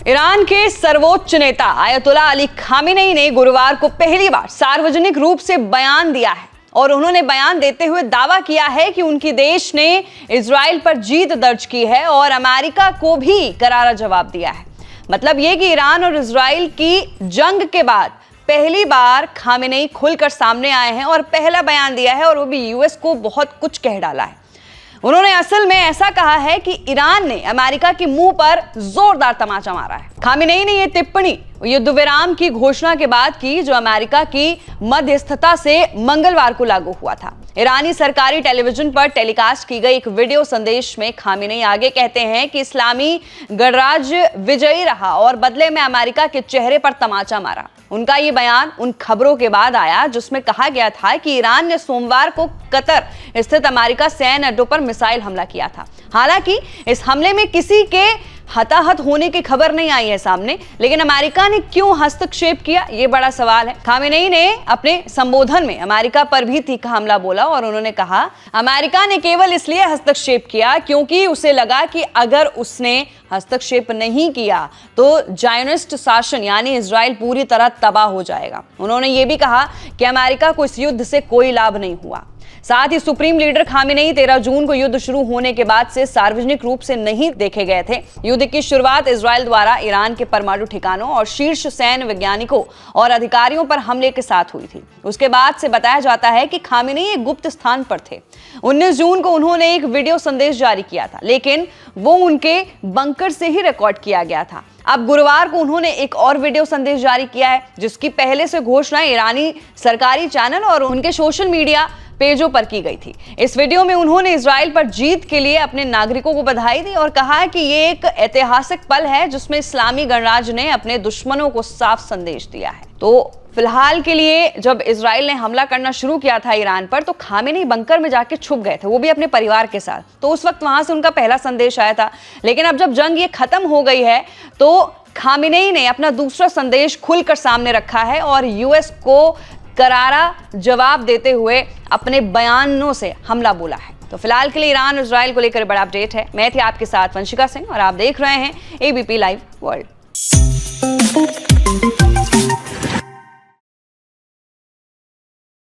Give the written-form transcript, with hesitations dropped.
Iran के सर्वोच्च नेता आयतुल्लाह अली खामेनेई ने गुरुवार को पहली बार सार्वजनिक रूप से बयान दिया है और उन्होंने बयान देते हुए दावा किया है कि उनके देश ने इजराइल पर जीत दर्ज की है और अमेरिका को भी करारा जवाब दिया है। मतलब यह कि ईरान और इजराइल की जंग के बाद पहली बार खामेनेई खुलकर सामने आए हैं और पहला बयान दिया है और वो भी यूएस को बहुत कुछ कह डाला है। उन्होंने असल में ऐसा कहा है कि ईरान ने अमेरिका के मुंह पर जोरदार तमाचा मारा है। खामेनेई ने यह टिप्पणी युद्ध विराम की घोषणा के बाद की, जो अमेरिका की मध्यस्थता से मंगलवार को लागू हुआ था। ईरानी सरकारी टेलीविजन पर टेलीकास्ट की गई एक वीडियो संदेश में खामेनेई आगे कहते हैं कि इस्लामी गणराज्य विजयी रहा और बदले में अमेरिका के चेहरे पर तमाचा मारा। उनका ये बयान उन खबरों के बाद आया जिसमें कहा गया था कि ईरान ने सोमवार को कतर स्थित अमेरिका सैन्य अड्डों पर मिसाइल हमला किया था। हालांकि इस हमले में किसी के हताहत होने की खबर नहीं आई है सामने, लेकिन अमेरिका ने क्यों हस्तक्षेप किया, ये बड़ा सवाल है। खामेनेई ने अपने संबोधन में अमेरिका पर भी तीखा हमला बोला और उन्होंने कहा, अमेरिका ने केवल इसलिए हस्तक्षेप किया क्योंकि उसे लगा कि अगर उसने हस्तक्षेप नहीं किया तो जायोनिस्ट शासन यानी इजराइल पूरी तरह तबाह हो जाएगा। उन्होंने ये भी कहा कि अमेरिका को इस युद्ध से कोई लाभ नहीं हुआ। साथ ही सुप्रीम लीडर खामेनेई 13 जून को युद्ध शुरू होने के बाद से सार्वजनिक रूप से नहीं देखे गए थे। युद्ध की शुरुआत इजराइल द्वारा ईरान के परमाणु ठिकानों और शीर्ष सैन्य वैज्ञानिकों और अधिकारियों पर हमले के साथ हुई थी। उसके बाद से बताया जाता है कि खामेनेई एक गुप्त स्थान पर थे। 19 जून को उन्होंने एक वीडियो संदेश जारी किया था, लेकिन वो उनके बंकर से ही रिकॉर्ड किया गया था। अब गुरुवार को उन्होंने एक और वीडियो संदेश जारी किया है, जिसकी पहले से घोषणा ईरानी सरकारी चैनल और उनके सोशल मीडिया पेजों पर की गई थी। इस वीडियो में उन्होंने इजराइल पर जीत के लिए अपने नागरिकों को बधाई दी और कहा कि ये एक ऐतिहासिक पल है जिसमें इस्लामी गणराज्य ने अपने दुश्मनों को साफ संदेश दिया है। तो फिलहाल के लिए जब इजराइल ने हमला करना शुरू किया था ईरान पर, तो खामेनेई बंकर में जाके छुप गए थे, वो भी अपने परिवार के साथ। तो उस वक्त वहां से उनका पहला संदेश आया था। लेकिन अब जब जंग ये खत्म हो गई है तो खामेनेई ने अपना दूसरा संदेश खुलकर सामने रखा है और यूएस को करारा जवाब देते हुए अपने बयानों से हमला बोला है। तो फिलहाल के लिए ईरान और इजराइल को लेकर बड़ा अपडेट है। मैं थी आपके साथ वंशिका सिंह और आप देख रहे हैं एबीपी लाइव वर्ल्ड।